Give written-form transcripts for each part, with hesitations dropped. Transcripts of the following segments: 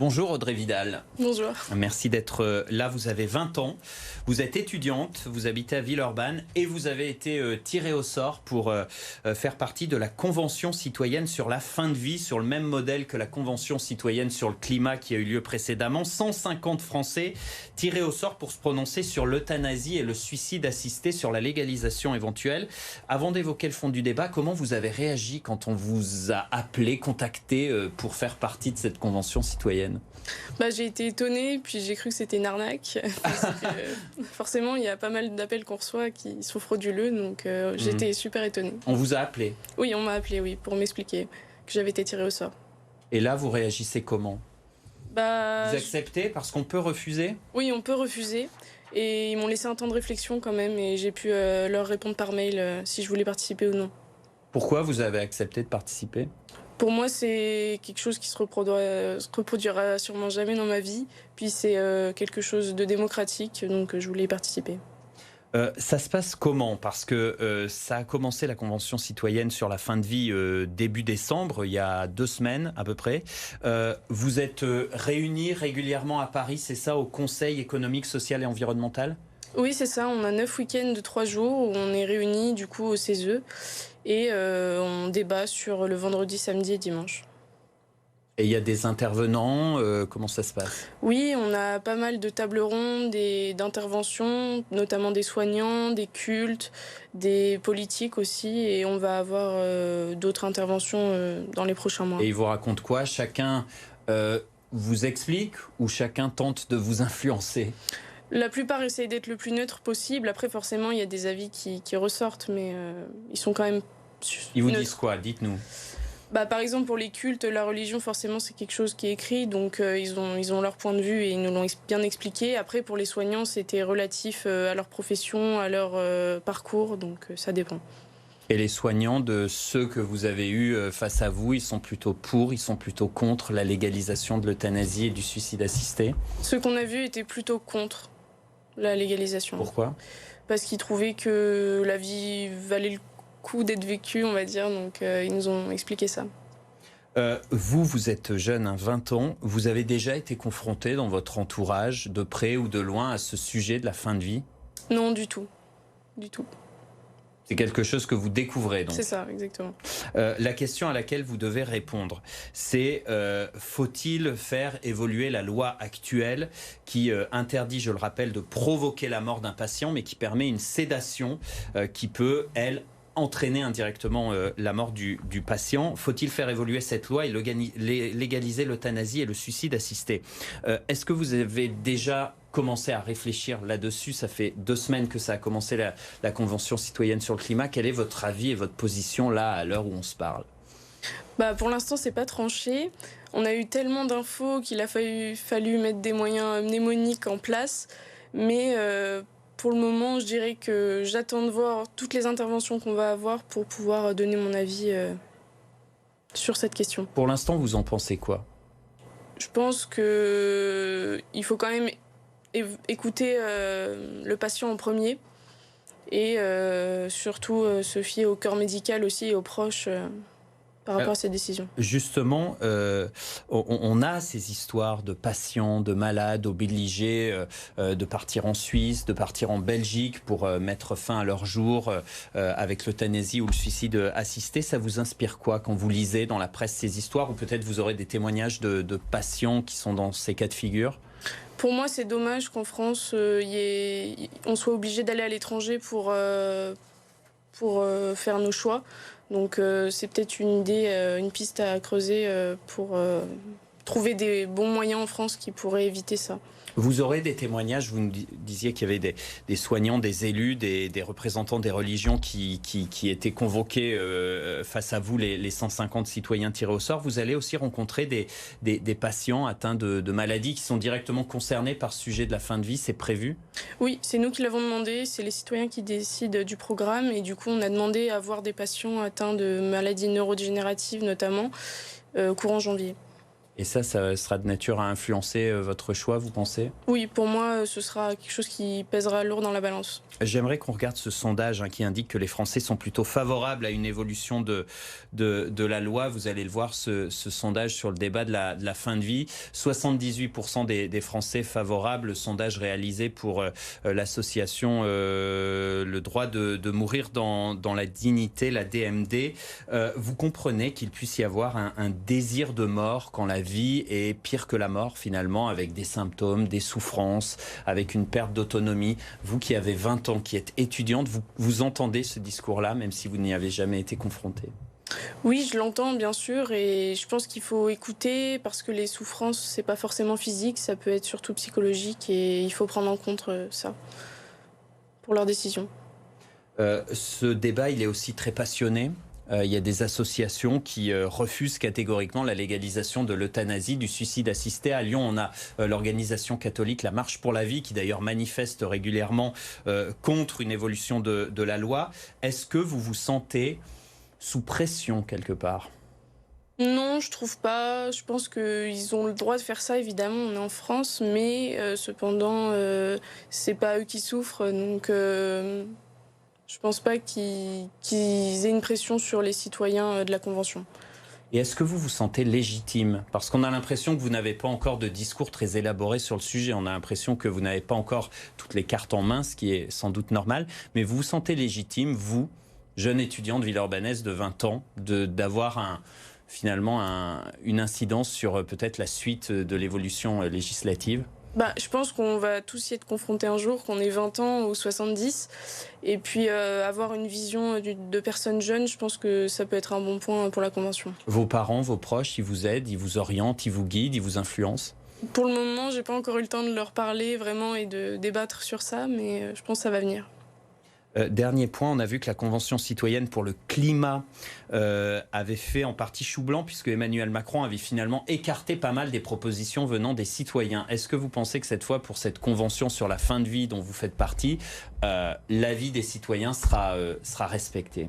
Bonjour Audrey Vidal. Bonjour. Merci d'être là. Vous avez 20 ans, vous êtes étudiante, vous habitez à Villeurbanne et vous avez été tirée au sort pour faire partie de la Convention citoyenne sur la fin de vie, sur le même modèle que la Convention citoyenne sur le climat qui a eu lieu précédemment. 150 Français tirés au sort pour se prononcer sur l'euthanasie et le suicide assisté, sur la légalisation éventuelle. Avant d'évoquer le fond du débat, comment vous avez réagi quand on vous a appelé, contacté pour faire partie de cette Convention citoyenne ? J'ai été étonnée, puis j'ai cru que c'était une arnaque. Parce que, forcément, il y a pas mal d'appels qu'on reçoit qui sont frauduleux, donc j'étais super étonnée. On vous a appelé? Oui, on m'a appelé, oui, pour m'expliquer que j'avais été tirée au sort. Et là, vous réagissez comment? Vous acceptez parce qu'on peut refuser? Oui, on peut refuser. Et ils m'ont laissé un temps de réflexion quand même, et j'ai pu leur répondre par mail si je voulais participer ou non. Pourquoi vous avez accepté de participer? Pour moi, c'est quelque chose qui se reproduira sûrement jamais dans ma vie. Puis c'est quelque chose de démocratique, donc je voulais y participer. Ça se passe comment? Parce que ça a commencé la Convention citoyenne sur la fin de vie début décembre, il y a 2 semaines à peu près. Vous êtes réunis régulièrement à Paris, c'est ça, au Conseil économique, social et environnemental? Oui, c'est ça. On a 9 week-ends de 3 jours où on est réunis du coup au CESE et on débat sur le vendredi, samedi et dimanche. Et il y a des intervenants, comment ça se passe? Oui, on a pas mal de tables rondes et d'interventions, notamment des soignants, des cultes, des politiques aussi, et on va avoir d'autres interventions dans les prochains mois. Et ils vous racontent quoi? Chacun vous explique ou chacun tente de vous influencer? La plupart essayent d'être le plus neutre possible. Après, forcément, il y a des avis qui ressortent, mais ils sont quand même Ils vous neutres. disent quoi? Dites-nous. Par exemple, pour les cultes, la religion, forcément, c'est quelque chose qui est écrit, donc ils ont leur point de vue et ils nous l'ont bien expliqué. Après, pour les soignants, c'était relatif à leur profession, à leur parcours, donc ça dépend. Et les soignants de ceux que vous avez eus face à vous, ils sont plutôt pour, ils sont plutôt contre la légalisation de l'euthanasie et du suicide assisté? Ceux qu'on a vus étaient plutôt contre la légalisation. Pourquoi? Parce qu'ils trouvaient que la vie valait le coup d'être vécue, on va dire, donc ils nous ont expliqué ça. Vous êtes jeune, 20 ans, vous avez déjà été confronté dans votre entourage, de près ou de loin, à ce sujet de la fin de vie? Non, du tout. Du tout. C'est quelque chose que vous découvrez donc. C'est ça, exactement. La question à laquelle vous devez répondre, c'est faut-il faire évoluer la loi actuelle qui interdit, je le rappelle, de provoquer la mort d'un patient, mais qui permet une sédation qui peut, elle, entraîner indirectement la mort du patient. Faut-il faire évoluer cette loi et légaliser l'euthanasie et le suicide assisté? Est-ce que vous avez déjà commencé à réfléchir là-dessus? Ça fait 2 semaines que ça a commencé la Convention citoyenne sur le climat. Quel est votre avis et votre position là, à l'heure où on se parle? Pour l'instant, c'est pas tranché. On a eu tellement d'infos qu'il a fallu mettre des moyens mnémoniques en place. Mais pour le moment, je dirais que j'attends de voir toutes les interventions qu'on va avoir pour pouvoir donner mon avis sur cette question. Pour l'instant, vous en pensez quoi? Je pense qu'il faut quand même écouter le patient en premier et surtout se fier au corps médical aussi et aux proches par rapport à cette décision. Justement, on a ces histoires de patients, de malades obligés de partir en Suisse, de partir en Belgique pour mettre fin à leur jour avec l'euthanasie ou le suicide assisté. Ça vous inspire quoi quand vous lisez dans la presse ces histoires, ou peut-être vous aurez des témoignages de patients qui sont dans ces cas de figure? Pour moi, c'est dommage qu'en France, on soit obligé d'aller à l'étranger pour faire nos choix. Donc c'est peut-être une idée, une piste à creuser pour trouver des bons moyens en France qui pourraient éviter ça. Vous aurez des témoignages, vous nous disiez qu'il y avait des soignants, des élus, des représentants des religions qui étaient convoqués face à vous, les 150 citoyens tirés au sort. Vous allez aussi rencontrer des patients atteints de maladies qui sont directement concernés par ce sujet de la fin de vie, c'est prévu? Oui, c'est nous qui l'avons demandé, c'est les citoyens qui décident du programme, et du coup on a demandé à voir des patients atteints de maladies neurodégénératives notamment courant janvier. Et ça sera de nature à influencer votre choix, vous pensez? Oui, pour moi, ce sera quelque chose qui pèsera lourd dans la balance. J'aimerais qu'on regarde ce sondage qui indique que les Français sont plutôt favorables à une évolution de la loi. Vous allez le voir, ce sondage sur le débat de la fin de vie. 78% des Français favorables. Le sondage réalisé pour l'association Le droit de mourir dans la dignité, la DMD. Vous comprenez qu'il puisse y avoir un désir de mort quand la vie est pire que la mort finalement, avec des symptômes, des souffrances, avec une perte d'autonomie. Vous qui avez 20 ans, qui êtes étudiante, vous entendez ce discours-là, même si vous n'y avez jamais été confrontée? Oui, je l'entends bien sûr et je pense qu'il faut écouter parce que les souffrances, c'est pas forcément physique, ça peut être surtout psychologique et il faut prendre en compte ça pour leurs décisions. Ce débat, il est aussi très passionné. Il y a des associations qui refusent catégoriquement la légalisation de l'euthanasie, du suicide assisté. À Lyon, on a l'organisation catholique La Marche pour la Vie, qui d'ailleurs manifeste régulièrement contre une évolution de la loi. Est-ce que vous vous sentez sous pression quelque part? Non, je trouve pas. Je pense qu'ils ont le droit de faire ça, évidemment, on est en France, mais cependant, c'est pas eux qui souffrent, donc je pense pas qu'ils aient une pression sur les citoyens de la Convention. Et est-ce que vous vous sentez légitime? Parce qu'on a l'impression que vous n'avez pas encore de discours très élaboré sur le sujet. On a l'impression que vous n'avez pas encore toutes les cartes en main, ce qui est sans doute normal. Mais vous vous sentez légitime, vous, jeune étudiant de Villeurbanne de 20 ans, d'avoir finalement une incidence sur peut-être la suite de l'évolution législative? Je pense qu'on va tous y être confrontés un jour, qu'on ait 20 ans ou 70. Et puis avoir une vision de personnes jeunes, je pense que ça peut être un bon point pour la Convention. Vos parents, vos proches, ils vous aident, ils vous orientent, ils vous guident, ils vous influencent? Pour le moment, j'ai pas encore eu le temps de leur parler vraiment et de débattre sur ça, mais je pense que ça va venir. Dernier point, on a vu que la Convention citoyenne pour le climat avait fait en partie chou blanc, puisque Emmanuel Macron avait finalement écarté pas mal des propositions venant des citoyens. Est-ce que vous pensez que cette fois, pour cette Convention sur la fin de vie dont vous faites partie, l'avis des citoyens sera respecté?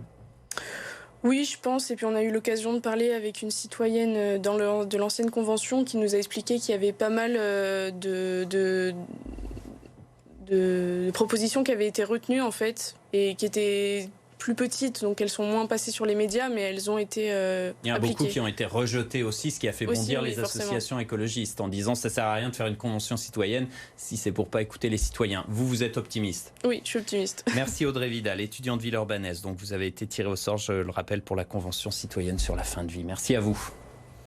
Oui, je pense. Et puis on a eu l'occasion de parler avec une citoyenne de l'ancienne Convention qui nous a expliqué qu'il y avait pas mal de propositions qui avaient été retenues en fait et qui étaient plus petites, donc elles sont moins passées sur les médias, mais elles ont été Il y en a appliquées. beaucoup qui ont été rejetées aussi, ce qui a fait bondir les associations écologistes en disant ça sert à rien de faire une convention citoyenne si c'est pour pas écouter les citoyens. Vous êtes optimiste? Oui, je suis optimiste. Merci Audrey Vidal, étudiante de Villeurbanne. Donc vous avez été tirée au sort, je le rappelle, pour la Convention citoyenne sur la fin de vie. Merci à vous.